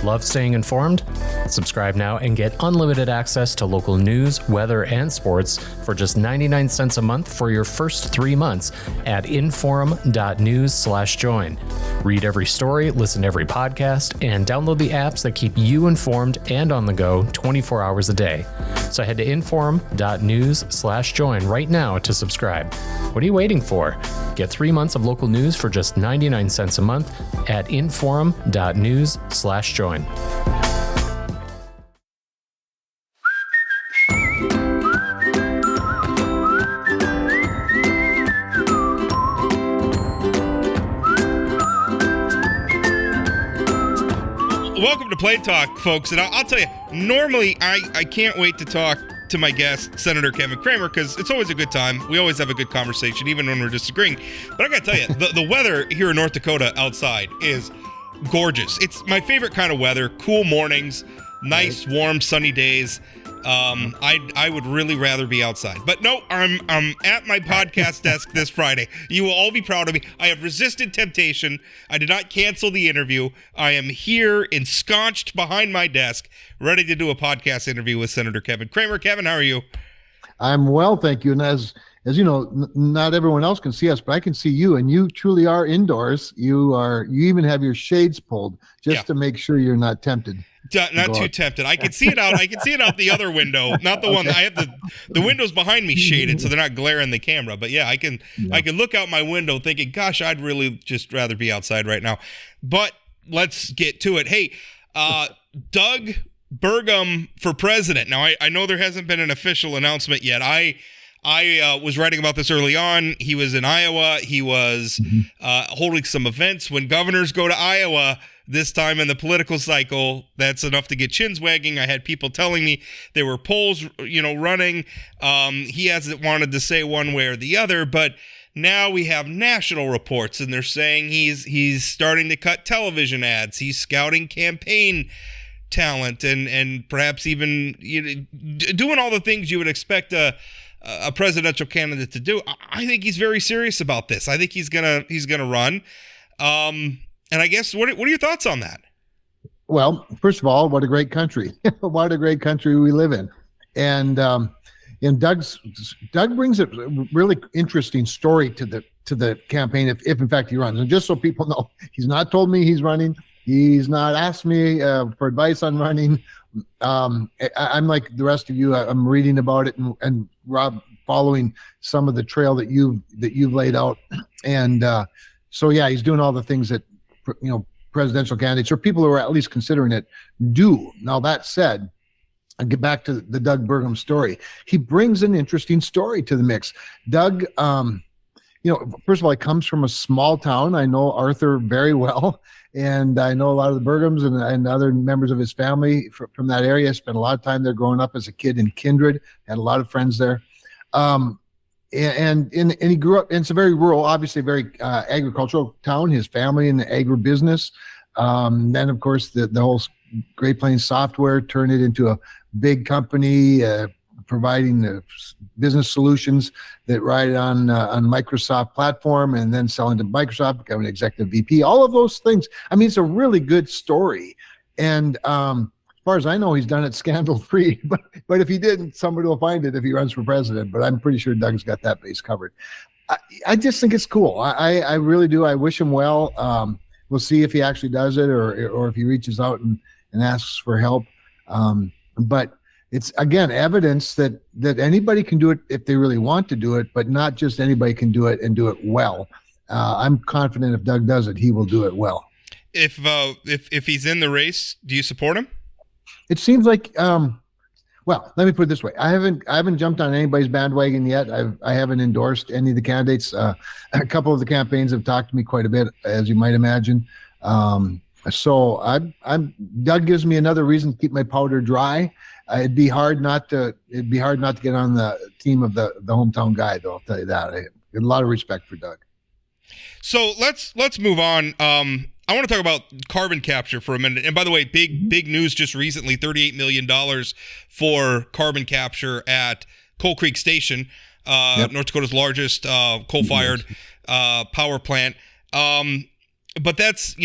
Love staying informed? Subscribe now and get unlimited access to local news, weather, and sports for just 99 cents a month for your first 3 months at inforum.news/join. Read every story, listen to every podcast, and download the apps that keep you informed and on the go 24 hours a day. So head to inforum.news/join right now to subscribe. What are you waiting for? Get 3 months of local news for just 99 cents a month at inforum.news/join. Welcome to Play Talk, folks. And I'll tell you, normally I can't wait to talk to my guest, Senator Kevin Cramer, because it's always a good time. We always have a good conversation, even when we're disagreeing. But I got to tell you, the weather here in North Dakota outside is gorgeous. It's my favorite kind of weather. Cool mornings, nice, warm, sunny days. I would really rather be outside. But no, I'm at my podcast desk this Friday. You will all be proud of me. I have resisted temptation. I did not cancel the interview. I am here ensconced behind my desk, ready to do a podcast interview with Senator Kevin Cramer. Kevin, how are you? I'm well, thank you. And as you know, not everyone else can see us, but I can see you, and you truly are indoors. You even have your shades pulled just to make sure you're not tempted. Not too tempted. I can see it out. I can see it out the other window, not the one. I have the windows behind me shaded so they're not glaring the camera. But yeah, I can look out my window thinking, gosh, I'd really just rather be outside right now. But let's get to it. Hey, Doug Burgum for president. Now I know there hasn't been an official announcement yet. I was writing about this early on. He was in Iowa. He was holding some events. When governors go to Iowa this time in the political cycle, that's enough to get chins wagging. I had people telling me there were polls, running. He hasn't wanted to say one way or the other, but now we have national reports, and they're saying he's starting to cut television ads. He's scouting campaign talent and perhaps even doing all the things you would expect a presidential candidate to do. I think he's very serious about this. I think he's gonna run. And I guess what are your thoughts on that? Well, first of all, what a great country! What a great country we live in, and Doug brings a really interesting story to the campaign if in fact he runs. And just so people know, he's not told me he's running. He's not asked me for advice on running. I'm like the rest of you. I'm reading about it and Rob following some of the trail that you've laid out, and so yeah, he's doing all the things that presidential candidates or people who are at least considering it do. Now that said, I'll get back to the Doug Burgum story. He brings an interesting story to the mix. Doug, first of all, he comes from a small town. I know Arthur very well, and I know a lot of the Burgums and other members of his family from that area. I spent a lot of time there growing up as a kid in Kindred, had a lot of friends there. And he grew up, and it's a very rural, obviously very agricultural town. His family in the agribusiness. Then, of course, the whole Great Plains Software turned it into a big company, providing business solutions that ride on Microsoft platform, and then selling to Microsoft, becoming executive VP. All of those things. I mean, it's a really good story. And as far as I know, he's done it scandal-free. But if he didn't, somebody will find it if he runs for president. But I'm pretty sure Doug's got that base covered. I just think it's cool. I really do. I wish him well. We'll see if he actually does it or if he reaches out and asks for help. But it's, again, evidence that anybody can do it if they really want to do it, but not just anybody can do it and do it well. I'm confident if Doug does it, he will do it well. If he's in the race, do you support him? It seems like, well, let me put it this way. I haven't jumped on anybody's bandwagon yet. I haven't endorsed any of the candidates. A couple of the campaigns have talked to me quite a bit, as you might imagine. So Doug gives me another reason to keep my powder dry. It'd be hard not to get on the team of the hometown guy, though. I'll tell you that. I have a lot of respect for Doug. So let's move on. I want to talk about carbon capture for a minute. And by the way, big news just recently, $38 million for carbon capture at Coal Creek Station, North Dakota's largest coal-fired power plant. but that's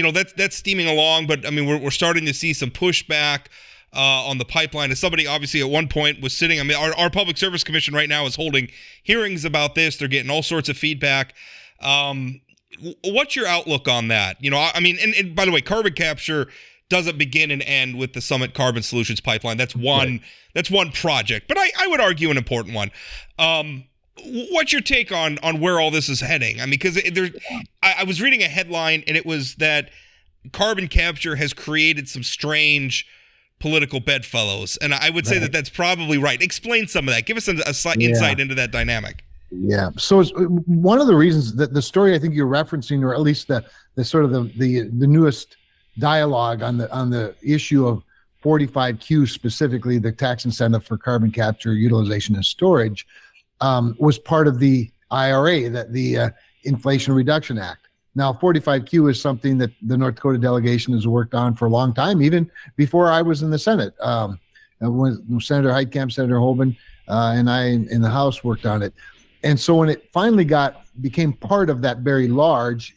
steaming along. But I mean, we're starting to see some pushback on the pipeline. As somebody obviously at one point was sitting, I mean, our Public Service Commission right now is holding hearings about this. They're getting all sorts of feedback. What's your outlook on that? I mean, and by the way, carbon capture doesn't begin and end with the Summit Carbon Solutions pipeline. That's one project, but I would argue an important one. What's your take on where all this is heading? I mean, because I was reading a headline, and it was that carbon capture has created some strange political bedfellows, and I would say that that's probably right. Explain some of that. Give us a slight insight into that dynamic. Yeah. So it's one of the reasons that the story I think you're referencing, or at least the sort of the newest dialogue on the issue of 45Q, specifically the tax incentive for carbon capture, utilization, and storage, was part of the IRA, the Inflation Reduction Act. Now, 45Q is something that the North Dakota delegation has worked on for a long time, even before I was in the Senate. When Senator Heitkamp, Senator Hoban, and I in the House worked on it. And so when it finally became part of that very large,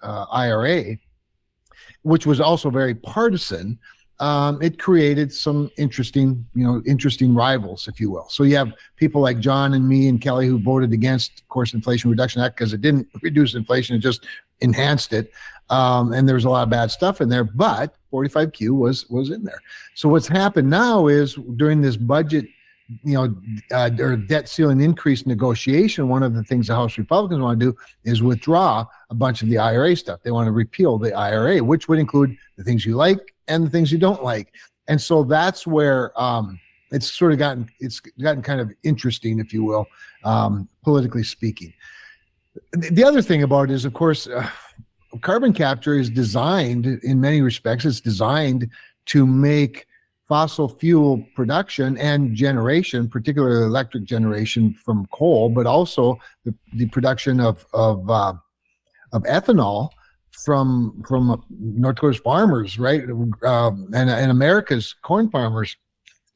IRA, which was also very partisan, it created some interesting rivals, if you will. So you have people like John and me and Kelly who voted against, of course, Inflation Reduction Act because it didn't reduce inflation; it just enhanced it. And there was a lot of bad stuff in there, but 45Q was in there. So what's happened now is during this budget, or debt ceiling increase negotiation, one of the things the House Republicans want to do is withdraw a bunch of the IRA stuff. They want to repeal the IRA, which would include the things you like and the things you don't like. And so that's where it's sort of gotten kind of interesting, if you will, politically speaking. The other thing about it is, of course, carbon capture is designed, in many respects, it's designed to make fossil fuel production and generation, particularly electric generation from coal, but also the production of ethanol from North Dakota's farmers, right, and America's corn farmers.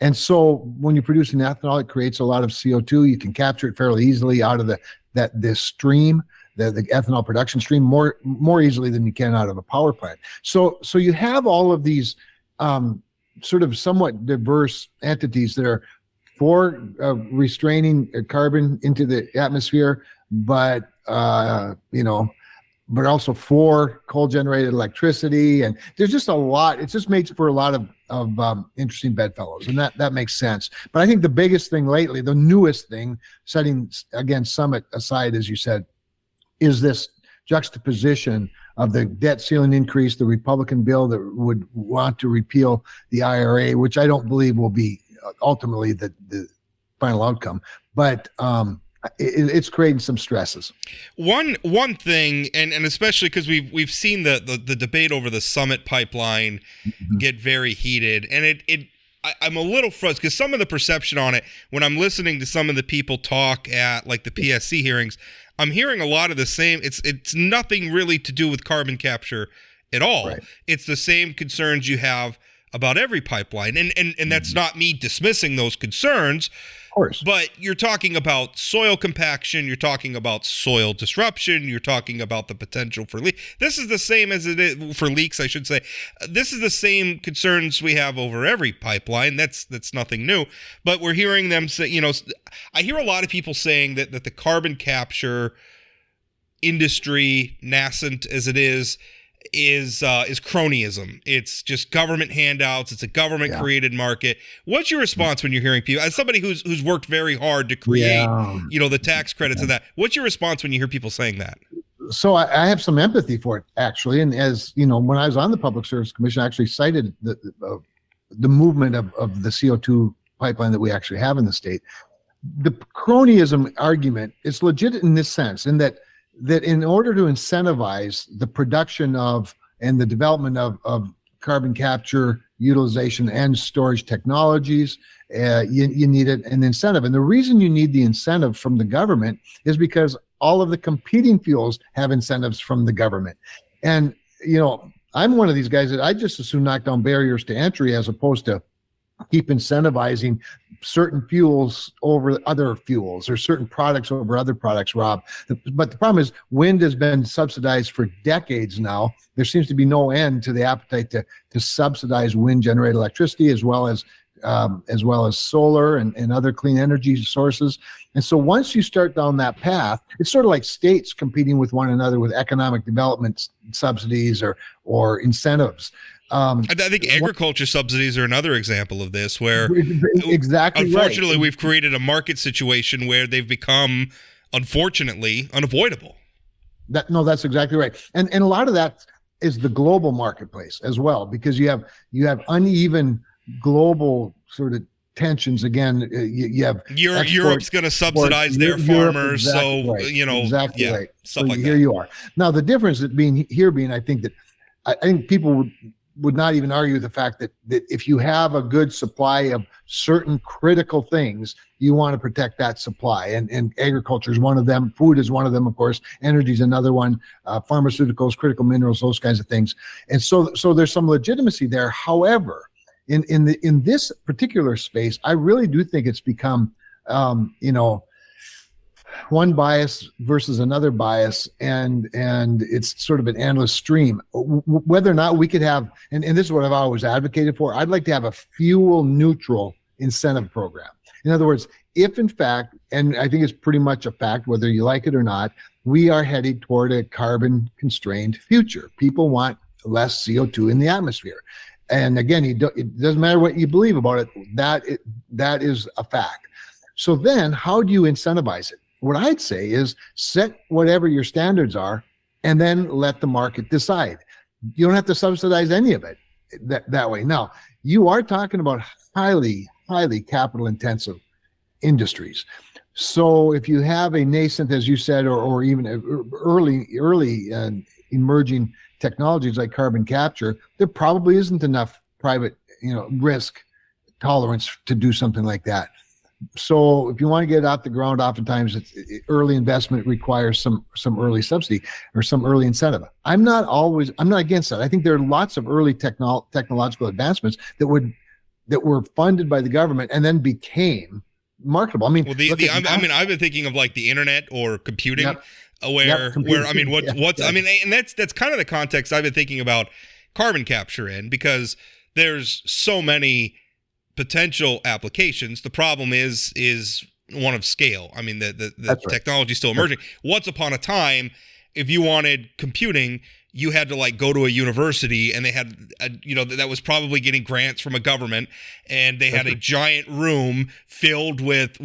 And so when you're producing ethanol, it creates a lot of CO2. You can capture it fairly easily out of this stream, the ethanol production stream, more easily than you can out of a power plant. So you have all of these sort of somewhat diverse entities that are for restraining carbon into the atmosphere, but also for coal-generated electricity, and there's just a lot. It just makes for a lot of interesting bedfellows, and that makes sense. But I think the biggest thing lately, the newest thing, setting again Summit aside, as you said, is this juxtaposition of the debt ceiling increase, the Republican bill that would want to repeal the IRA, which I don't believe will be ultimately the final outcome, but it's creating some stresses. One thing, and especially because we've seen the debate over the Summit pipeline get very heated, and I'm a little frustrated because some of the perception on it, when I'm listening to some of the people talk at like the PSC hearings, I'm hearing a lot of the same. It's nothing really to do with carbon capture at all. Right. It's the same concerns you have about every pipeline. And that's not me dismissing those concerns. Of course. But you're talking about soil compaction, you're talking about soil disruption, you're talking about the potential for leak. This is the same as it is for leaks, I should say. This is the same concerns we have over every pipeline. That's nothing new. But we're hearing them say, I hear a lot of people saying that the carbon capture industry, nascent as it is cronyism. It's just government handouts. It's a government created market. What's your response when you're hearing people, as somebody who's worked very hard to create, the tax credits and that, what's your response when you hear people saying that? So I have some empathy for it, actually. And as you know, when I was on the Public Service Commission, I actually cited the movement of the CO2 pipeline that we actually have in the state. The cronyism argument is legit in this sense, in that in order to incentivize the production of and the development of carbon capture, utilization, and storage technologies, you need an incentive. And the reason you need the incentive from the government is because all of the competing fuels have incentives from the government. And, I'm one of these guys that I just as soon knock down barriers to entry as opposed to keep incentivizing certain fuels over other fuels or certain products over other products, Rob. But the problem is wind has been subsidized for decades now. There seems to be no end to the appetite to subsidize wind generated electricity as well as solar and other clean energy sources. And so once you start down that path, it's sort of like states competing with one another with economic development subsidies or incentives. I think agriculture subsidies are another example of this, where exactly unfortunately right. we've created a market situation where they've become, unfortunately, unavoidable. That's exactly right. And a lot of that is the global marketplace as well, because you have uneven global sort of tensions. Again, you have Europe's going to subsidize their farmers, exactly so right. Exactly right. Stuff So like here that. you are. Now the difference being, I think that I think people would not even argue the fact that if you have a good supply of certain critical things, you want to protect that supply. And agriculture is one of them. Food is one of them, of course. Energy is another one. Pharmaceuticals, critical minerals, those kinds of things. And so there's some legitimacy there. However, in this particular space, I really do think it's become, one bias versus another bias, and it's sort of an endless stream. Whether or not we could have, and this is what I've always advocated for, I'd like to have a fuel neutral incentive program. In other words, if in fact, and I think it's pretty much a fact, whether you like it or not, we are headed toward a carbon constrained future. People want less CO2 in the atmosphere. And again, it doesn't matter what you believe about it, that is a fact. So then how do you incentivize it? What I'd say is set whatever your standards are and then let the market decide. You don't have to subsidize any of it that way. Now, you are talking about highly, highly capital intensive industries. So if you have a nascent, as you said, or even early emerging technologies like carbon capture, there probably isn't enough private, risk tolerance to do something like that. So if you want to get it off the ground, oftentimes early investment requires some early subsidy or some early incentive. I'm not against that. I think there are lots of early technological advancements that were funded by the government and then became marketable. I mean, I've been thinking of like the internet or computing. Yep. And that's kind of the context I've been thinking about carbon capture in, because there's so many potential applications. The problem is one of scale. I mean, the technology is still emerging. Once upon a time, if you wanted computing, you had to like go to a university, and they had that was probably getting grants from a government, and they had a giant room filled with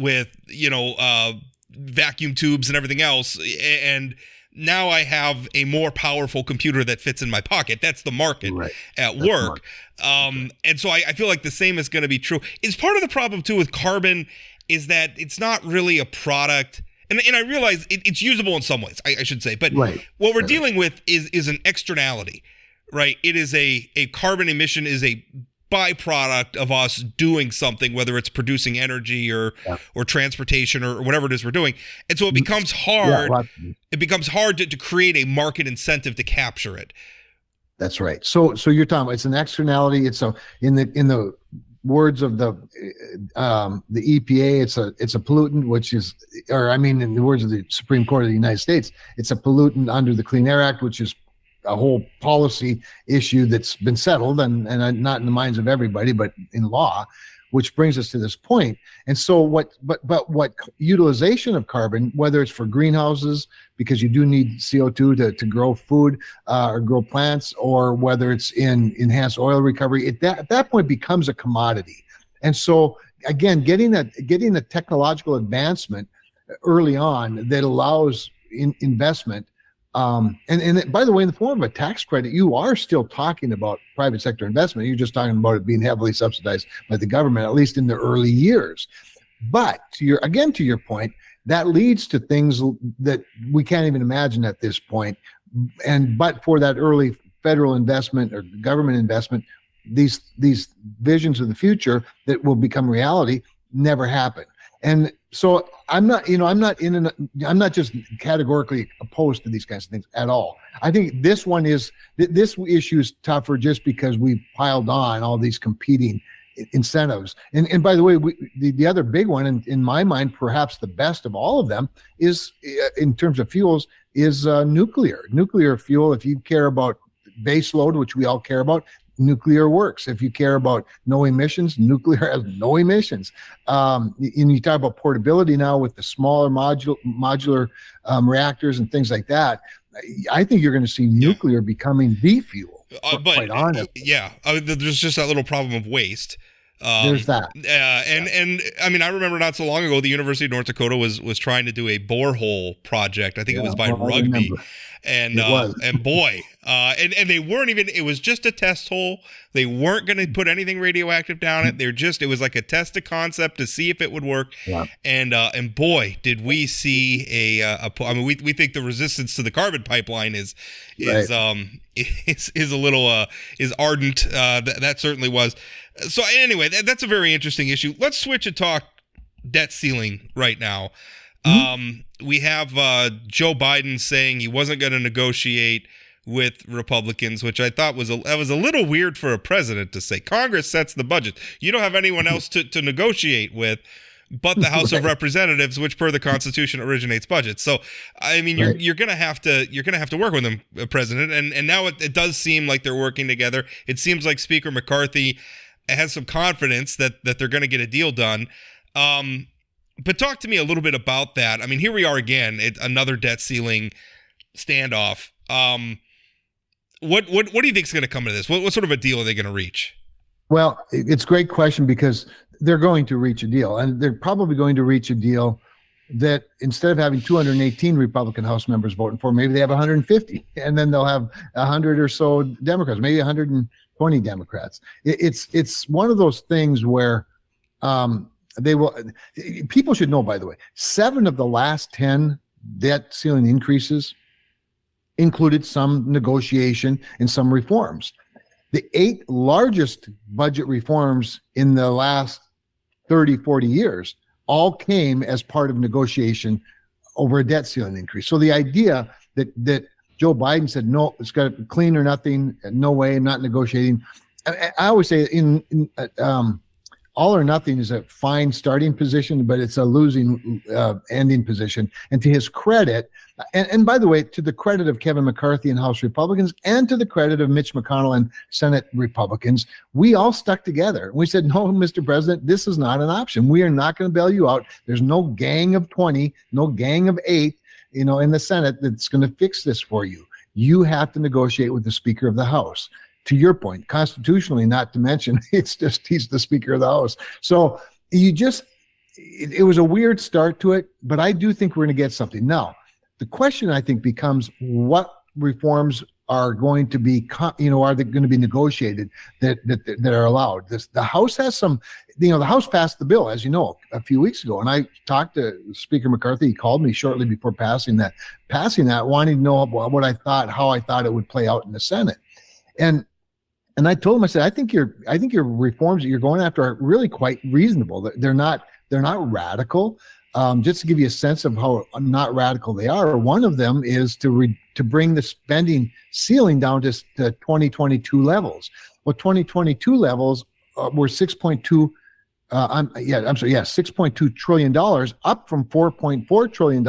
vacuum tubes and everything else. And now I have a more powerful computer that fits in my pocket. That's the market at work. And so I feel like the same is going to be true. It's part of the problem too with carbon is that it's not really a product. And I realize it's usable in some ways, I should say. But what we're dealing with is an externality, right? It is a carbon emission is a byproduct of us doing something, whether it's producing energy or transportation or whatever it is we're doing. And so it becomes hard. It becomes hard to create a market incentive to capture it. That's right. So you're talking about it's an externality. It's in the words of the EPA, it's a pollutant, in the words of the Supreme Court of the United States, it's a pollutant under the Clean Air Act, which is a whole policy issue that's been settled and not in the minds of everybody, but in law, which brings us to this point. And so what utilization of carbon, whether it's for greenhouses, because you do need CO2 to grow food or grow plants, or whether it's in enhanced oil recovery, at that point becomes a commodity. And so again, getting a technological advancement early on that allows investment. And by the way, in the form of a tax credit, you are still talking about private sector investment. You're just talking about it being heavily subsidized by the government, at least in the early years. But to your point, that leads to things that we can't even imagine at this point. But for that early federal investment or government investment, these visions of the future that will become reality never happen. And so I'm not just categorically opposed to these kinds of things at all. I think this issue is tougher just because we've piled on all these competing incentives. And by the way, the other big one, and in my mind, perhaps the best of all of them, is in terms of fuels, is nuclear fuel. If you care about base load, which we all care about, nuclear works. If you care about no emissions, nuclear has no emissions. And you talk about portability now with the smaller modular reactors and things like that. I think you're going to see nuclear becoming the fuel. Quite honest. There's just that little problem of waste. There's that. And I mean, I remember not so long ago, the University of North Dakota was trying to do a borehole project. I think it was by Rugby. And boy, and they weren't even, it was just a test hole. They weren't going to put anything radioactive down it. It was like a test of concept to see if it would work. Yeah. And boy, did we see I mean, we think the resistance to the carbon pipeline is a little is ardent. That certainly was. So anyway, that's a very interesting issue. Let's switch and talk debt ceiling right now. We have Joe Biden saying he wasn't going to negotiate with Republicans, which I thought was a little weird for a president to say. Congress sets the budget. You don't have anyone else to negotiate with but the House of Representatives, which per the Constitution originates budgets. So, I mean, you're going to have to work with them, President. And now it does seem like they're working together. It seems like Speaker McCarthy has some confidence that they're going to get a deal done. But talk to me a little bit about that. I mean, here we are again, another debt ceiling standoff. What do you think is going to come to this? What sort of a deal are they going to reach? Well, it's a great question because they're going to reach a deal, and they're probably going to reach a deal that instead of having 218 Republican House members voting for, maybe they have 150, and then they'll have 100 or so Democrats, maybe 120 Democrats. It's one of those things where they will. People should know, by the way, 7 of the last 10 debt ceiling increases included some negotiation and some reforms. The 8 largest budget reforms in the last 30, 40 years all came as part of negotiation over a debt ceiling increase. So the idea that Joe Biden said, no, it's got to be clean or nothing, no way, I'm not negotiating. I always say all or nothing is a fine starting position, but it's a losing ending position. And to his credit, and by the way, to the credit of Kevin McCarthy and House Republicans, and to the credit of Mitch McConnell and Senate Republicans, we all stuck together. We said, no, Mr. President, this is not an option. We are not going to bail you out. There's no gang of 20, no gang of 8, in the Senate that's going to fix this for you. You have to negotiate with the Speaker of the House. To your point, constitutionally, not to mention, it's just he's the Speaker of the House. So it was a weird start to it, but I do think we're going to get something. Now, the question I think becomes what reforms are going to be, are they going to be negotiated that are allowed? The House has some, the House passed the bill, as you know, a few weeks ago, and I talked to Speaker McCarthy. He called me shortly before passing that, wanting to know what I thought, how I thought it would play out in the Senate, and I told him, I said, I think your reforms that you're going after are really quite reasonable. They're not radical. Just to give you a sense of how not radical they are, one of them is to bring the spending ceiling down to 2022 levels. Well, 2022 levels were $6.2 trillion, up from $4.4 trillion.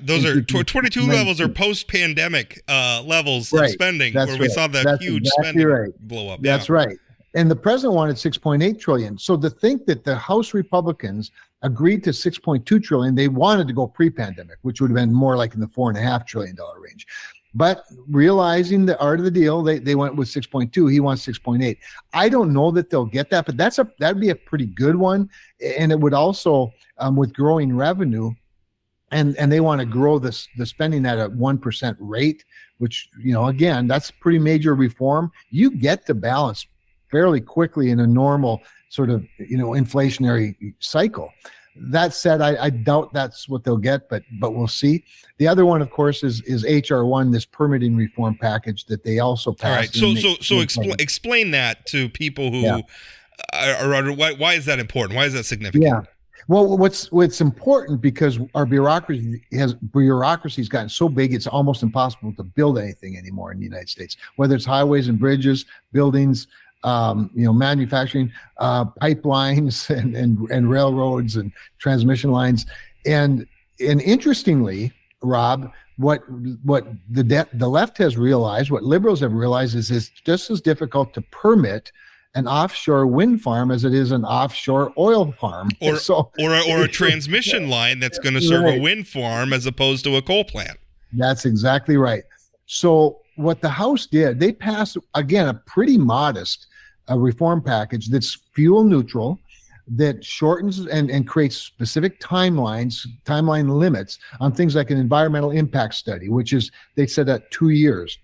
Those are 22 levels are post-pandemic levels of spending, where we saw that huge spending blow up. That's right. And the president wanted 6.8 trillion. So to think that the House Republicans agreed to 6.2 trillion, they wanted to go pre-pandemic, which would have been more like in the $4.5 trillion range. But realizing the art of the deal, they went with 6.2. He wants 6.8. I don't know that they'll get that, but that'd be a pretty good one. And it would also, with growing revenue, and they want to grow the spending at a 1% rate, which, again, that's pretty major reform. You get to balance fairly quickly in a normal sort of, inflationary cycle. That said, I doubt that's what they'll get, but we'll see. The other one, of course, is HR1, this permitting reform package that they also passed. All right. So explain that to people who are why is that important? Why is that significant? Yeah. Well, what's important because our bureaucracy's gotten so big, it's almost impossible to build anything anymore in the United States, whether it's highways and bridges, buildings, manufacturing, pipelines and railroads and transmission lines. And interestingly, Rob, what the left has realized, what liberals have realized, is it's just as difficult to permit an offshore wind farm as it is an offshore oil farm, or a transmission line that's going to serve a wind farm as opposed to a coal plant. That's exactly right. So what the House did, they passed, again, a pretty modest reform package that's fuel neutral, that shortens and creates specific timeline limits on things like an environmental impact study, which is, they said, at 2 years,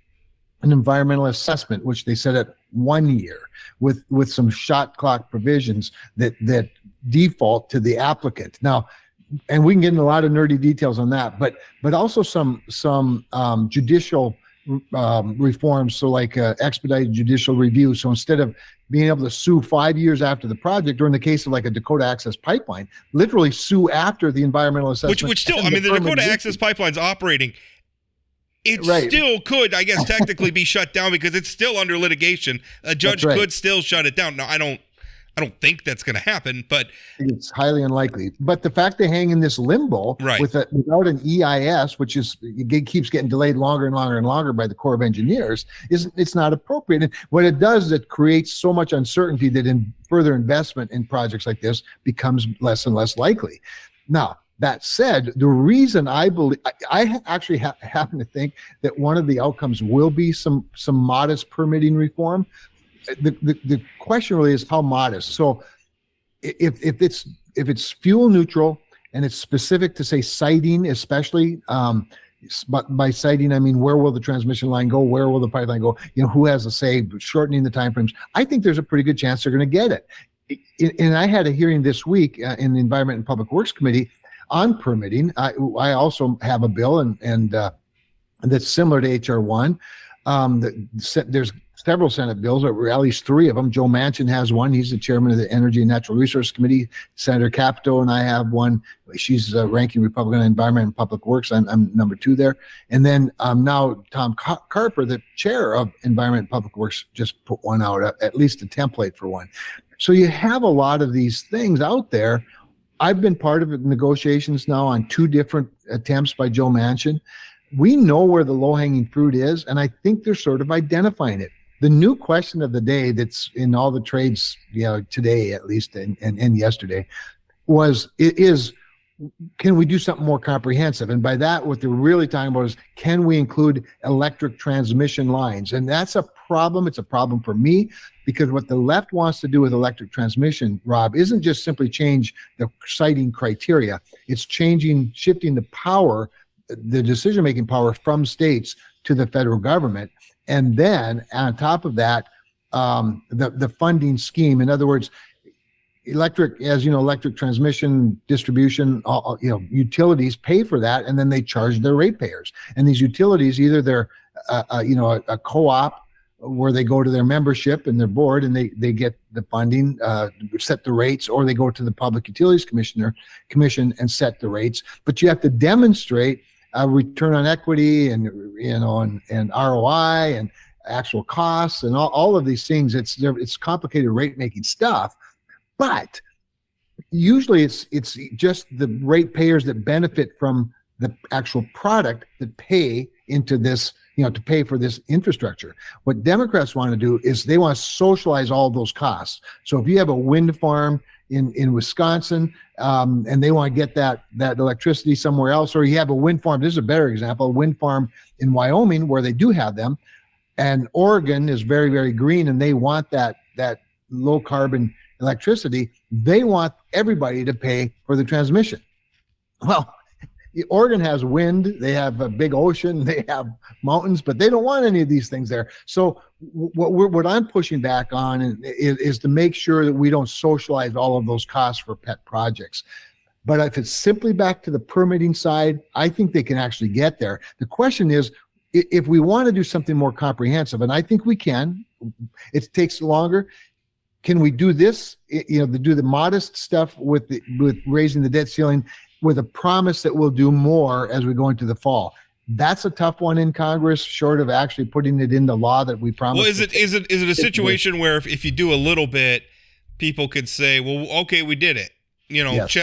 an environmental assessment, which they said at 1 year, with some shot clock provisions that default to the applicant. Now, and we can get into a lot of nerdy details on that, but also some judicial reforms. So like expedited judicial review. So instead of being able to sue 5 years after the project, or in the case of like a Dakota Access Pipeline, literally sue after the environmental assessment. Which still, I mean, the Dakota Access Pipeline's operating. It still could, I guess, technically be shut down because it's still under litigation. A judge could still shut it down. Now, I don't think that's going to happen, but it's highly unlikely. But the fact they hang in this limbo without an EIS, which keeps getting delayed longer and longer and longer by the Corps of Engineers, it's not appropriate. And what it does is it creates so much uncertainty that further investment in projects like this becomes less and less likely. Now, that said, the reason I believe, I actually happen to think that one of the outcomes will be some modest permitting reform. The question really is how modest. So if it's fuel neutral and it's specific to, say, siting, especially, but by siting I mean where will the transmission line go, where will the pipeline go, who has a say, shortening the timeframes, I think there's a pretty good chance they're going to get it. And I had a hearing this week in the Environment and Public Works Committee on permitting. I also have a bill and that's similar to HR 1. There's several Senate bills, or at least 3 of them. Joe Manchin has one. He's the chairman of the Energy and Natural Resources Committee. Senator Capito and I have one. She's a ranking Republican on Environment and Public Works. I'm number 2 there. And then now Tom Carper, the chair of Environment and Public Works, just put one out, at least a template for one. So you have a lot of these things out there. I've been part of negotiations now on 2 different attempts by Joe Manchin. We know where the low-hanging fruit is, and I think they're sort of identifying it. The new question of the day that's in all the trades, today at least, and yesterday, is can we do something more comprehensive? And by that, what they're really talking about is, can we include electric transmission lines? And that's a problem. It's a problem for me, because what the left wants to do with electric transmission, Rob, isn't just simply change the siting criteria. It's shifting the power, the decision-making power from states to the federal government. And then on top of that, the funding scheme. In other words, electric transmission, distribution, utilities pay for that, and then they charge their ratepayers. And these utilities, either they're a co-op where they go to their membership and their board and they get the funding, set the rates, or they go to the Public Utilities Commission and set the rates. But you have to demonstrate return on equity and ROI and actual costs and all of these things. It's complicated rate making stuff, but usually it's just the ratepayers that benefit from the actual product that pay into this, to pay for this infrastructure. What Democrats want to do is they want to socialize all those costs. So if you have a wind farm in Wisconsin, and they want to get that electricity somewhere else, or you have a wind farm, this is a better example, a wind farm in Wyoming where they do have them, and Oregon is very, very green, and they want that low carbon electricity. They want everybody to pay for the transmission. Well, Oregon has wind, they have a big ocean, they have mountains, but they don't want any of these things there. So what I'm pushing back on is to make sure that we don't socialize all of those costs for pet projects. But if it's simply back to the permitting side, I think they can actually get there. The question is, if we want to do something more comprehensive, and I think we can, it takes longer. Can we do this, to do the modest stuff with raising the debt ceiling, with a promise that we'll do more as we go into the fall? That's a tough one in Congress, short of actually putting it into law that we promised. Well, is it a situation where if you do a little bit, people could say, well, okay, we did it. Yes.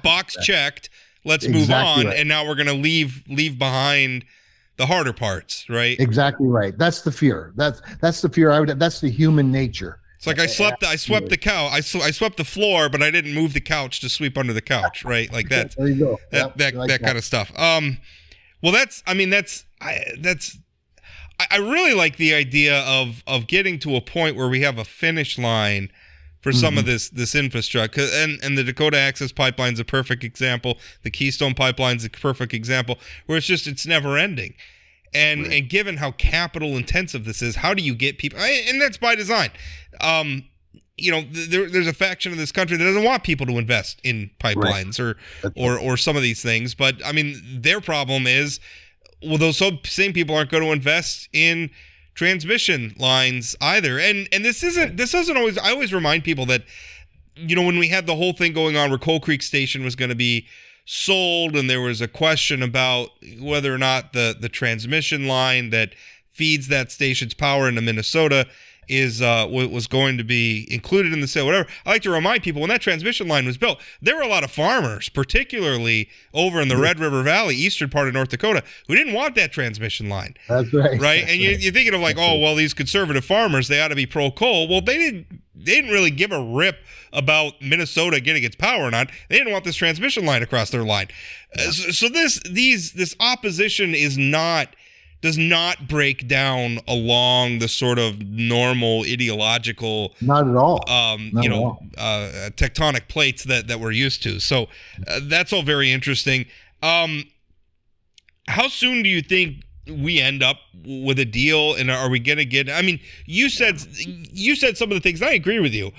Box checked. Let's move on. Right. And now we're going to leave behind the harder parts, right? Exactly right. That's the fear. That's the fear. That's the human nature. It's like I swept the couch. I swept the floor, but I didn't move the couch to sweep under the couch, right? Like that. There you go. That kind of stuff. Well, I really like the idea of getting to a point where we have a finish line for some of this infrastructure, and the Dakota Access Pipeline is a perfect example. The Keystone Pipeline is a perfect example, where it's never ending. And given how capital intensive this is, how do you get people? And that's by design. There's a faction of this country that doesn't want people to invest in pipelines or some of these things. But I mean, their problem is, well, those same people aren't going to invest in transmission lines either. And this doesn't always. I always remind people that, when we had the whole thing going on where Coal Creek Station was going to be sold, and there was a question about whether or not the transmission line that feeds that station's power into Minnesota was going to be included in the sale, whatever. I like to remind people, when that transmission line was built, there were a lot of farmers, particularly over in the Red River Valley, eastern part of North Dakota, who didn't want that transmission line. That's right. Right? And you're thinking of like, these conservative farmers, they ought to be pro-coal. Well, they didn't really give a rip about Minnesota getting its power or not. They didn't want this transmission line across their line. So this opposition does not break down along the sort of normal ideological, not at all, tectonic plates that we're used to. So that's all very interesting. How soon do you think we end up with a deal, and are we going to get? I mean, you said some of the things, and I agree with you.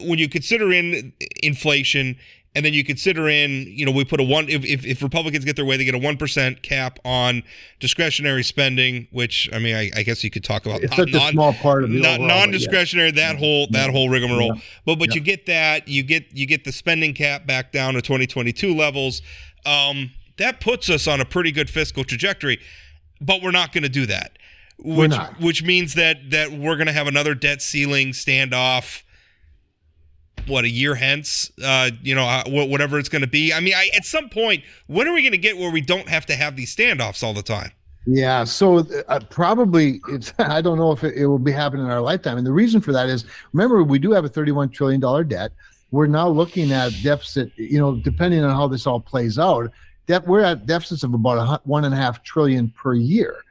When you consider in inflation, and then you consider in, we put if Republicans get their way, they get a 1% cap on discretionary spending, which, I mean, I guess you could talk about. It's such a small part of the overall, non-discretionary, that whole rigmarole. Yeah. But you get that, you get the spending cap back down to 2022 levels. That puts us on a pretty good fiscal trajectory, but we're not going to do that. Which means that we're going to have another debt ceiling standoff. What, a year hence, whatever it's going to be. I mean, at some point, when are we going to get where we don't have to have these standoffs all the time? Yeah, so probably I don't know if it will be happening in our lifetime. And the reason for that is, remember, we do have a $31 trillion debt. We're now looking at deficit, depending on how this all plays out, we're at deficits of about $1.5 trillion per year.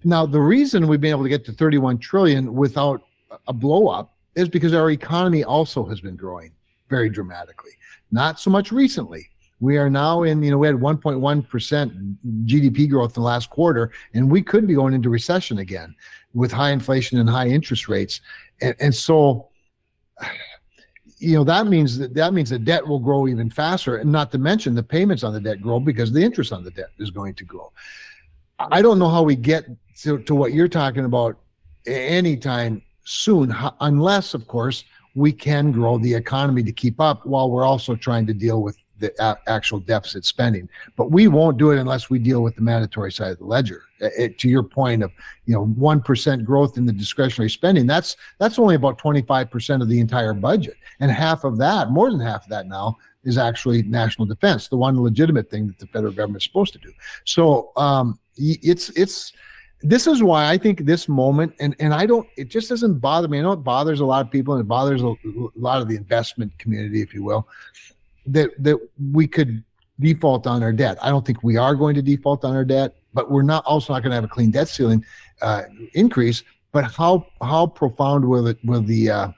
Now, the reason we've been able to get to 31 trillion without a blow up is because our economy also has been growing very dramatically. Not so much recently. We are now we had 1.1% GDP growth in the last quarter, and we could be going into recession again with high inflation and high interest rates. And so, that means the debt will grow even faster, and not to mention the payments on the debt grow because the interest on the debt is going to grow. I don't know how we get to what you're talking about anytime soon, unless, of course, we can grow the economy to keep up while we're also trying to deal with the actual deficit spending. But we won't do it unless we deal with the mandatory side of the ledger. To your point of 1% growth in the discretionary spending, that's only about 25% of the entire budget, and more than half of that now is actually national defense, the one legitimate thing that the federal government is supposed to do. So this is why I think this moment, and it just doesn't bother me. I know it bothers a lot of people, and it bothers a lot of the investment community, if you will, that we could default on our debt. I don't think we are going to default on our debt, but we're also not going to have a clean debt ceiling increase. But how profound will the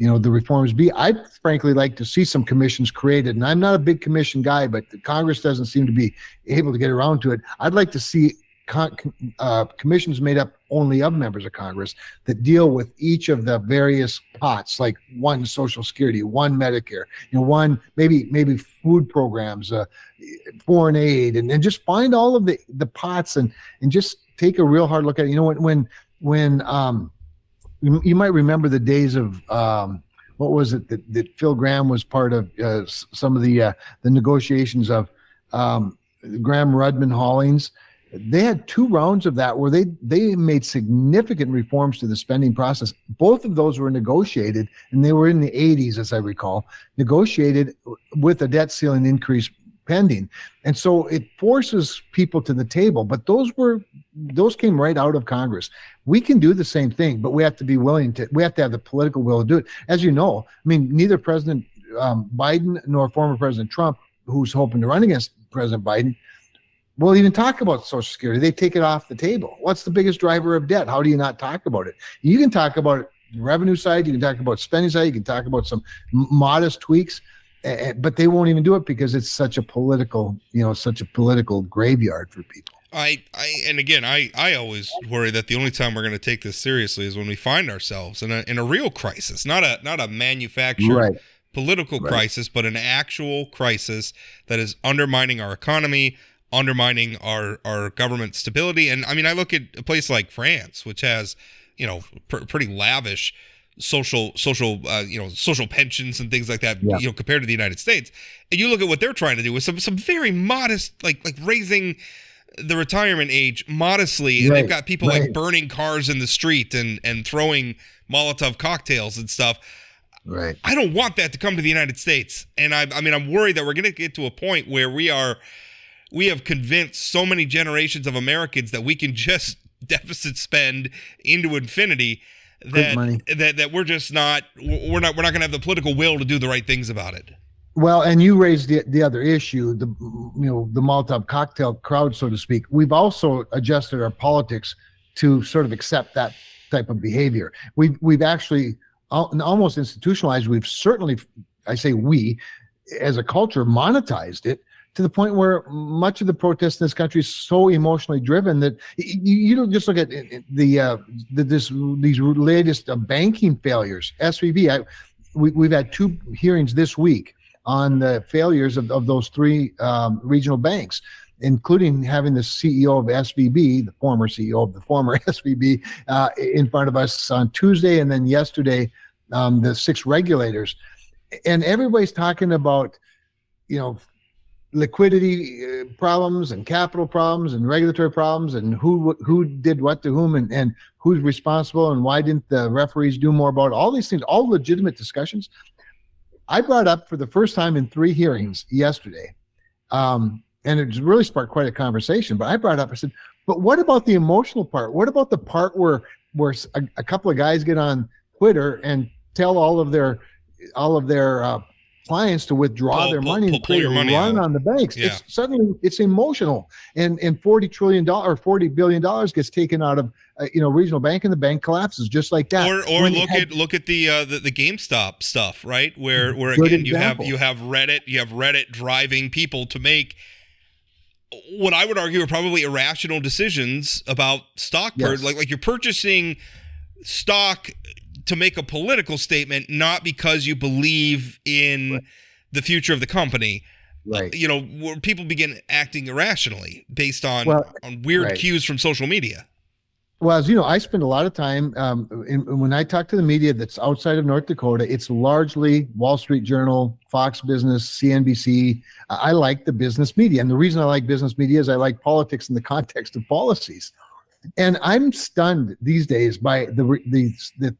reforms be? I'd frankly like to see some commissions created, and I'm not a big commission guy, but the Congress doesn't seem to be able to get around to it. I'd like to see commissions made up only of members of Congress that deal with each of the various pots, like one Social Security, one Medicare, one maybe food programs, foreign aid, and just find all of the pots and just take a real hard look at it. When you might remember the days of what was it that Phil Gramm was part of some of the negotiations of Graham Rudman Hollings. They had 2 rounds of that where they made significant reforms to the spending process. Both of those were negotiated, and they were in the 80s, as I recall, negotiated with a debt ceiling increase pending. And so it forces people to the table, but those came right out of Congress. We can do the same thing, but we have to be willing to, we have to have the political will to do it. As you know, I mean, neither President Biden nor former President Trump, who's hoping to run against President Biden, will even talk about Social Security. They take it off the table. What's the biggest driver of debt? How do you not talk about it? You can talk about it revenue side, you can talk about spending side, you can talk about some modest tweaks, but they won't even do it because it's such a political, graveyard for people. And again, I always worry that the only time we're going to take this seriously is when we find ourselves in a real crisis, not a manufactured political crisis, but an actual crisis that is undermining our economy, undermining our government stability. And I mean, I look at a place like France, which has, pretty lavish social pensions and things like that, compared to the United States. And you look at what they're trying to do with some very modest, like raising the retirement age modestly, and they've got people like burning cars in the street and throwing Molotov cocktails and stuff. Right. I don't want that to come to the United States. And I'm worried that we're going to get to a point where we have convinced so many generations of Americans that we can just deficit spend into infinity that we're just not going to have the political will to do the right things about it. Well, and you raised the other issue, the Molotov cocktail crowd, so to speak. We've also adjusted our politics to sort of accept that type of behavior. We've actually almost institutionalized. We've certainly, I say we, as a culture, monetized it to the point where much of the protests in this country is so emotionally driven that you don't just look at these latest banking failures, SVB. We've had 2 hearings this week on the failures of those 3 regional banks, including having the CEO of SVB, the former CEO of the former SVB, in front of us on Tuesday, and then yesterday, the 6 regulators. And everybody's talking about, liquidity problems and capital problems and regulatory problems and who did what to whom and who's responsible and why didn't the referees do more about it. All these things, all legitimate discussions. I brought up for the first time in 3 hearings yesterday, and it really sparked quite a conversation, but I brought up, I said, but what about the emotional part? What about the part where a couple of guys get on Twitter and tell all of their clients to withdraw their money and pull your money run out on the banks? Yeah. It's emotional, and $40 billion gets taken out of regional bank, and the bank collapses just like that. Or look at the GameStop stuff, right? Where again you have Reddit driving people to make what I would argue are probably irrational decisions about stock. Like you're purchasing stock to make a political statement, not because you believe in the future of the company. Right. Where people begin acting irrationally based on weird cues from social media. Well, as you know, I spend a lot of time when I talk to the media that's outside of North Dakota, it's largely Wall Street Journal, Fox Business, CNBC. I like the business media. And the reason I like business media is I like politics in the context of policies. And I'm stunned these days by the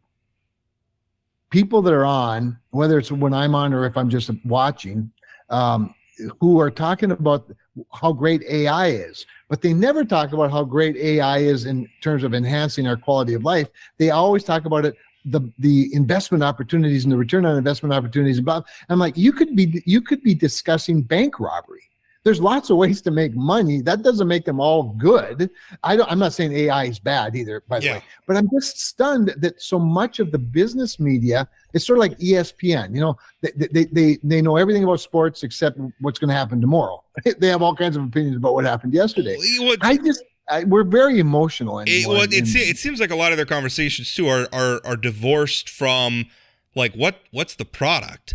people that are on, whether it's when I'm on or if I'm just watching, who are talking about how great AI is, but they never talk about how great AI is in terms of enhancing our quality of life. They always talk about it, the investment opportunities and the return on investment opportunities. I'm like, you could be discussing bank robbery. There's lots of ways to make money. That doesn't make them all good. I'm not saying AI is bad either, by the way, but I'm just stunned that so much of the business media is sort of like ESPN. They know everything about sports except what's going to happen tomorrow. They have all kinds of opinions about what happened yesterday. We're very emotional anymore. It seems like a lot of their conversations too are divorced from like what's the product.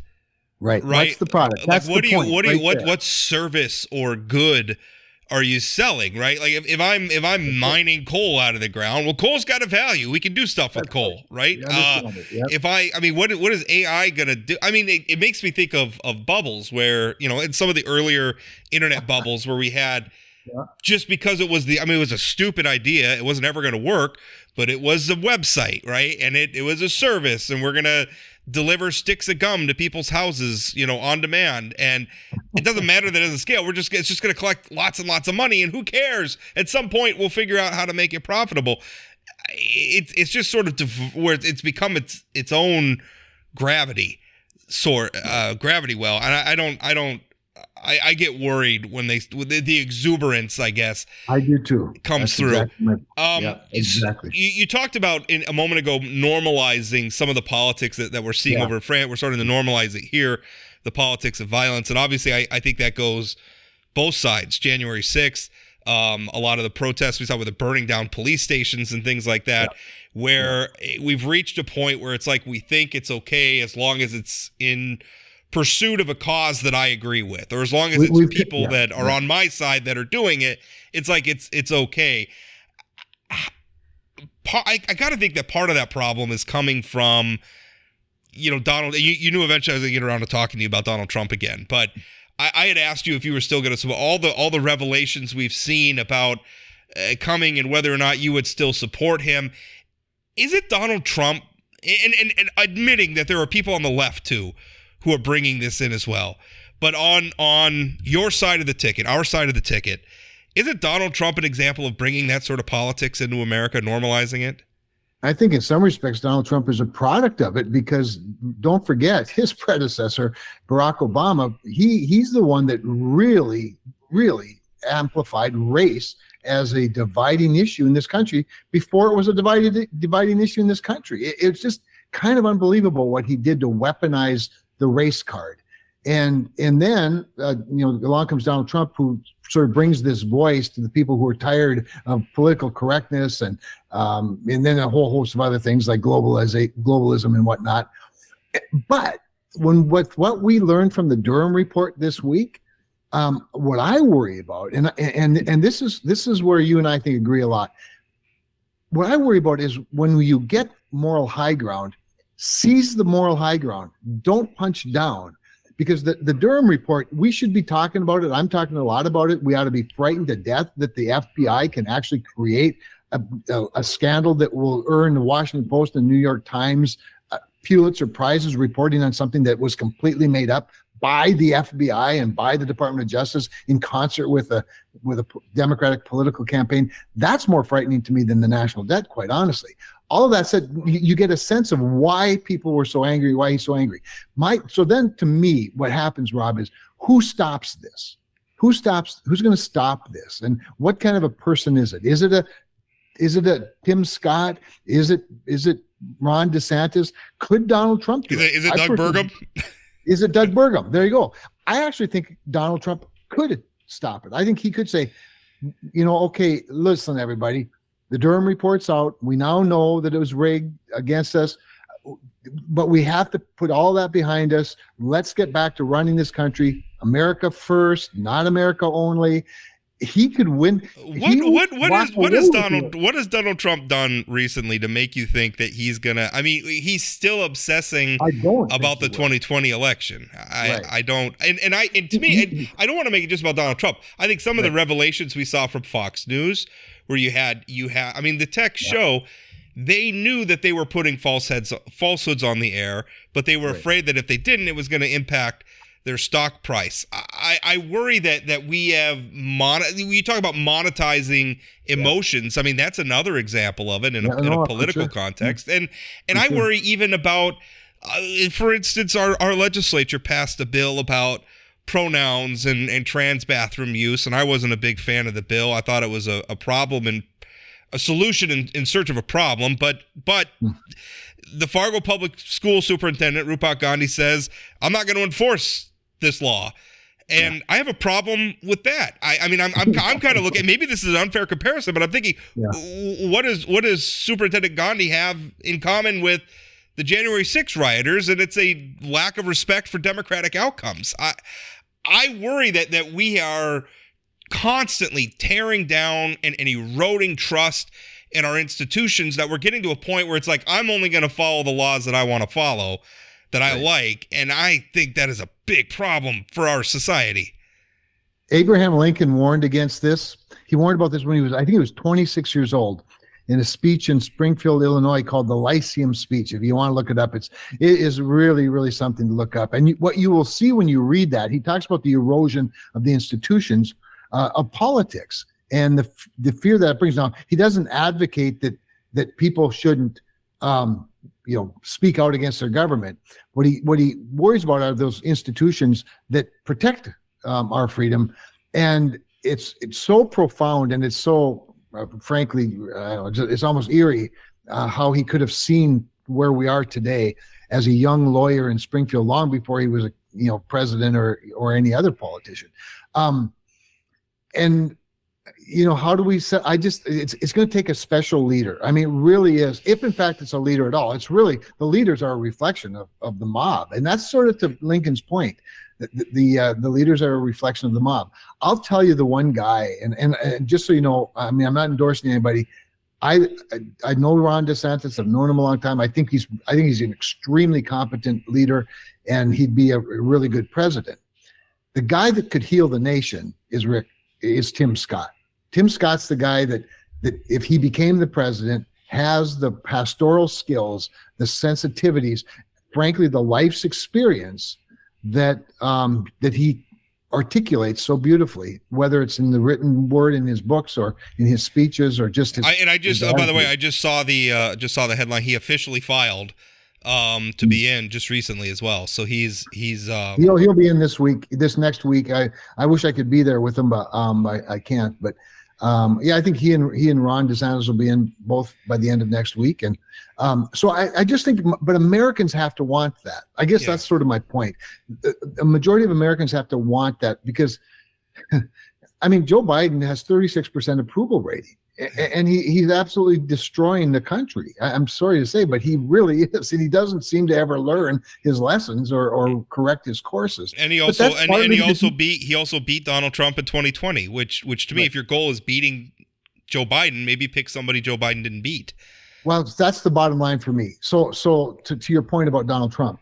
Right. What's the product? That's like, the point. What service or good are you selling? Right. Like if I'm mining coal out of the ground, well, coal's got a value. We can do stuff with coal, right? What is AI gonna do? I mean, it makes me think of bubbles where in some of the earlier internet bubbles where we had just because it was it was a stupid idea. It wasn't ever going to work, but it was a website, right? And it was a service, and we're going to deliver sticks of gum to people's houses, on demand. And it doesn't matter that it doesn't scale. It's just going to collect lots and lots of money, and who cares? At some point, we'll figure out how to make it profitable. It's just sort of where it's become its own gravity well. And I get worried when the exuberance, I guess. I do too. Comes through. Exactly. You talked about a moment ago normalizing some of the politics that we're seeing over in France. We're starting to normalize it here, the politics of violence, and obviously I think that goes both sides. January 6th, a lot of the protests we saw with the burning down police stations and things like that, where we've reached a point where it's like we think it's okay as long as it's in pursuit of a cause that I agree with, or as long as it's people that are on my side that are doing it, it's like it's okay. I got to think that part of that problem is coming from, Donald. You knew eventually I was going to get around to talking to you about Donald Trump again, but I had asked you if you were still going to support all the revelations we've seen about coming and whether or not you would still support him. Is it Donald Trump? And admitting that there are people on the left too who are bringing this in as well. But on your side of the ticket, our side of the ticket, isn't Donald Trump an example of bringing that sort of politics into America, normalizing it? I think in some respects, Donald Trump is a product of it, because don't forget his predecessor, Barack Obama, he's the one that really, really amplified race as a dividing issue in this country before it was a dividing issue in this country. It's just kind of unbelievable what he did to weaponize the race card. And then, along comes Donald Trump, who sort of brings this voice to the people who are tired of political correctness and then a whole host of other things like globalism and whatnot. But what we learned from the Durham report this week, what I worry about, and this is where you and I think agree a lot. What I worry about is when you get moral high ground, seize the moral high ground. Don't punch down. Because the Durham report, we should be talking about it. I'm talking a lot about it. We ought to be frightened to death that the FBI can actually create a scandal that will earn the Washington Post and New York Times Pulitzer Prizes reporting on something that was completely made up by the FBI and by the Department of Justice in concert with a Democratic political campaign. That's more frightening to me than the national debt, quite honestly. All of that said, you get a sense of why people were so angry, why he's so angry. So then to me, what happens, Rob, is who stops this? Who's going to stop this? And what kind of a person is it? Is it a Tim Scott? Is it Ron DeSantis? Could Donald Trump do it? Is it Doug Burgum? Is it Doug Burgum? There you go. I actually think Donald Trump could stop it. I think he could say, okay, listen, everybody, the Durham report's out. We now know that it was rigged against us, but we have to put all that behind us. Let's get back to running this country. America first, not America only. He could win. What has Donald Trump done recently to make you think that he's gonna? I mean, he's still obsessing about the 2020 election. I don't, and to me, I don't want to make it just about Donald Trump. I think some of the revelations we saw from Fox News, where you had, I mean, the tech show, they knew that they were putting falsehoods on the air, but they were afraid that if they didn't, it was going to impact their stock price. I worry that we have you talk about monetizing emotions. I mean, that's another example of it in a political context. And I worry even about, for instance, our legislature passed a bill about pronouns and trans bathroom use, and I wasn't a big fan of the bill. I thought it was a problem and a solution in search of a problem, but the Fargo Public School Superintendent Rupak Gandhi says, I'm not going to enforce this law. And I have a problem with that. I mean, I'm kind of looking, maybe this is an unfair comparison, but I'm thinking, what does Superintendent Gandhi have in common with the January 6th rioters? And it's a lack of respect for democratic outcomes. I worry that we are constantly tearing down and eroding trust in our institutions, that we're getting to a point where it's like, I'm only going to follow the laws that I want to follow, that I like. And I think that is a big problem for our society. Abraham Lincoln warned against this. He warned about this when he was, I think he was 26 years old, in a speech in Springfield, Illinois, called the Lyceum Speech. If you want to look it up, it is really, really something to look up. And what you will see when you read that, he talks about the erosion of the institutions of politics and the fear that it brings. Now, he doesn't advocate that people shouldn't, speak out against their government. What he worries about are those institutions that protect our freedom, and it's so profound, and it's so frankly, it's almost eerie how he could have seen where we are today as a young lawyer in Springfield long before he was a president or any other politician. And how do we set? It's going to take a special leader. I mean, it really is. If in fact it's a leader at all, it's really, the leaders are a reflection of the mob, and that's sort of to Lincoln's point. The leaders are a reflection of the mob. I'll tell you the one guy, and just so you know, I mean, I'm not endorsing anybody. I know Ron DeSantis. I've known him a long time. I think he's an extremely competent leader, and he'd be a really good president. The guy that could heal the nation is Tim Scott. Tim Scott's the guy that if he became the president, has the pastoral skills, the sensitivities, frankly, the life's experience that he articulates so beautifully, whether it's in the written word in his books or in his speeches or just his. By the way, I just saw the headline. He officially filed to be in just recently as well. So he's he'll be in this next week. I wish I could be there with him, but I can't. But I think he and Ron DeSantis will be in both by the end of next week. And so I just think, but Americans have to want that. I guess that's sort of my point. The majority of Americans have to want that because, I mean, Joe Biden has 36% approval rating, and he's absolutely destroying the country. I'm sorry to say, but he really is, and he doesn't seem to ever learn his lessons or correct his courses. And he also beat Donald Trump in 2020, which to me, if your goal is beating Joe Biden, maybe pick somebody Joe Biden didn't beat. Well, that's the bottom line for me. So to your point about Donald Trump,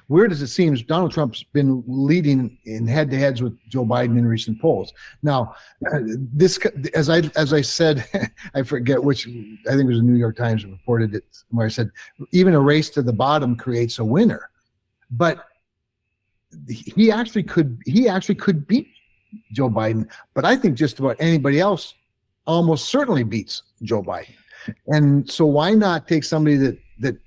weird as it seems, Donald Trump's been leading in head-to-heads with Joe Biden in recent polls. Now, this, as I said, I forget which, I think it was the New York Times reported it, where I said, even a race to the bottom creates a winner. But he actually could beat Joe Biden. But I think just about anybody else almost certainly beats Joe Biden. And so why not take somebody that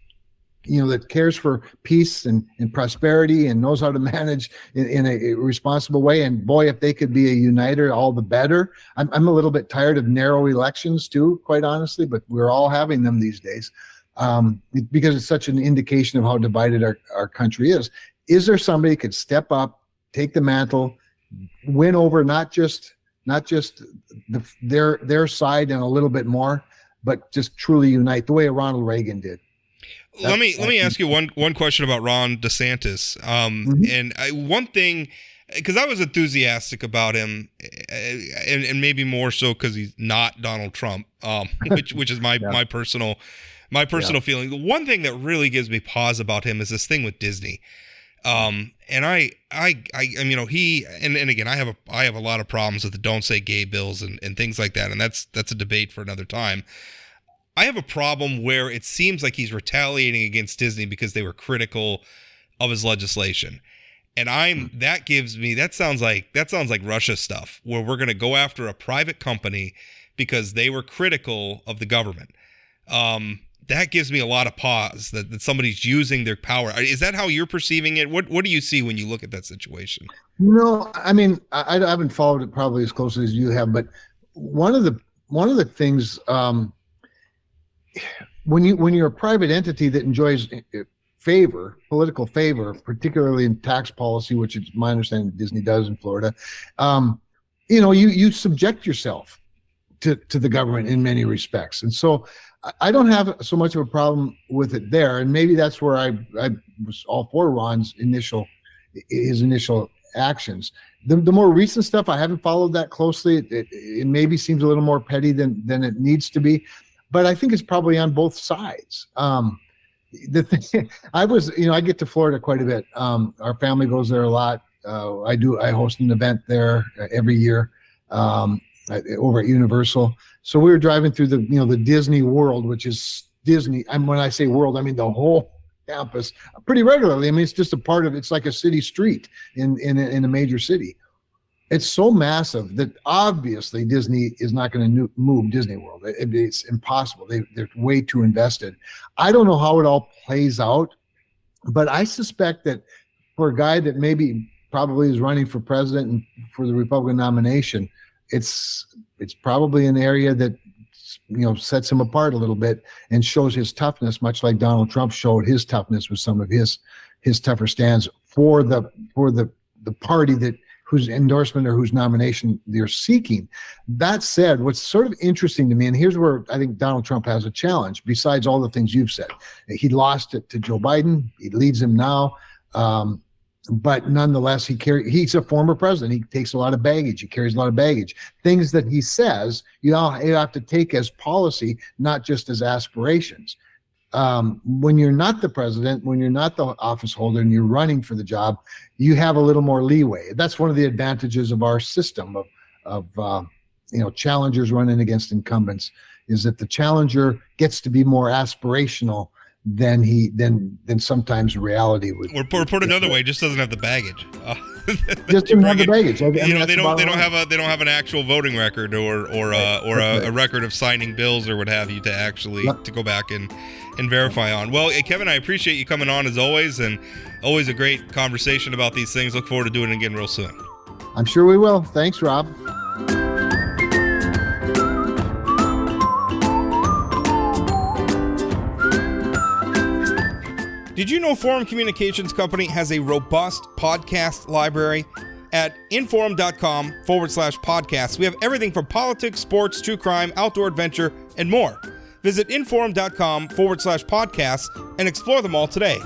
cares for peace and prosperity and knows how to manage in a responsible way. And boy, if they could be a uniter, all the better. I'm a little bit tired of narrow elections too, quite honestly, but we're all having them these days because it's such an indication of how divided our country is. Is there somebody who could step up, take the mantle, win over not just their side and a little bit more, but just truly unite the way Ronald Reagan did? Let me ask you one question about Ron DeSantis. And one thing, because I was enthusiastic about him, and maybe more so because he's not Donald Trump, which is my personal feeling. The one thing that really gives me pause about him is this thing with Disney. And I mean, he and again, I have a lot of problems with the don't say gay bills and things like that, and that's a debate for another time. I have a problem where it seems like he's retaliating against Disney because they were critical of his legislation. And that sounds like Russia stuff, where we're going to go after a private company because they were critical of the government. That gives me a lot of pause that somebody's using their power. Is that how you're perceiving it? What do you see when you look at that situation? No, I mean, I haven't followed it probably as closely as you have, but one of the things, when you're a private entity that enjoys political favor, particularly in tax policy, which is my understanding Disney does in Florida, you subject yourself to the government in many respects. And so I don't have so much of a problem with it there. And maybe that's where I was all for Ron's initial actions. The more recent stuff, I haven't followed that closely. It maybe seems a little more petty than it needs to be, but I think it's probably on both sides. The thing, I get to Florida quite a bit. Our family goes there a lot. I host an event there every year over at Universal. So we were driving through the Disney World, which is Disney. And when I say world, I mean the whole campus pretty regularly. I mean, it's just a part of, it's like a city street in a major city. It's so massive that obviously Disney is not going to move Disney World. It's impossible. They're way too invested. I don't know how it all plays out, but I suspect that for a guy that probably is running for president and for the Republican nomination, it's probably an area that sets him apart a little bit and shows his toughness, much like Donald Trump showed his toughness with some of his tougher stands for the party that whose endorsement or whose nomination they're seeking. That said, what's sort of interesting to me, and here's where I think Donald Trump has a challenge, besides all the things you've said. He lost it to Joe Biden. He leads him now. But nonetheless, he's a former president. He takes a lot of baggage. He carries a lot of baggage. Things that he says, you have to take as policy, not just as aspirations. When you're not the president, when you're not the office holder and you're running for the job, you have a little more leeway. That's one of the advantages of our system of challengers running against incumbents, is that the challenger gets to be more aspirational than sometimes reality would. Or put another way, just doesn't have the baggage. Just didn't have the baggage. They don't have an actual voting record or a record of signing bills or what have you to actually to go back and verify on. Well, Kevin, I appreciate you coming on as always, and always a great conversation about these things. Look forward to doing it again real soon. I'm sure we will. Thanks, Rob. Did you know Forum Communications Company has a robust podcast library? At inforum.com/podcasts, we have everything from politics, sports, true crime, outdoor adventure, and more. Visit inforum.com/podcasts and explore them all today.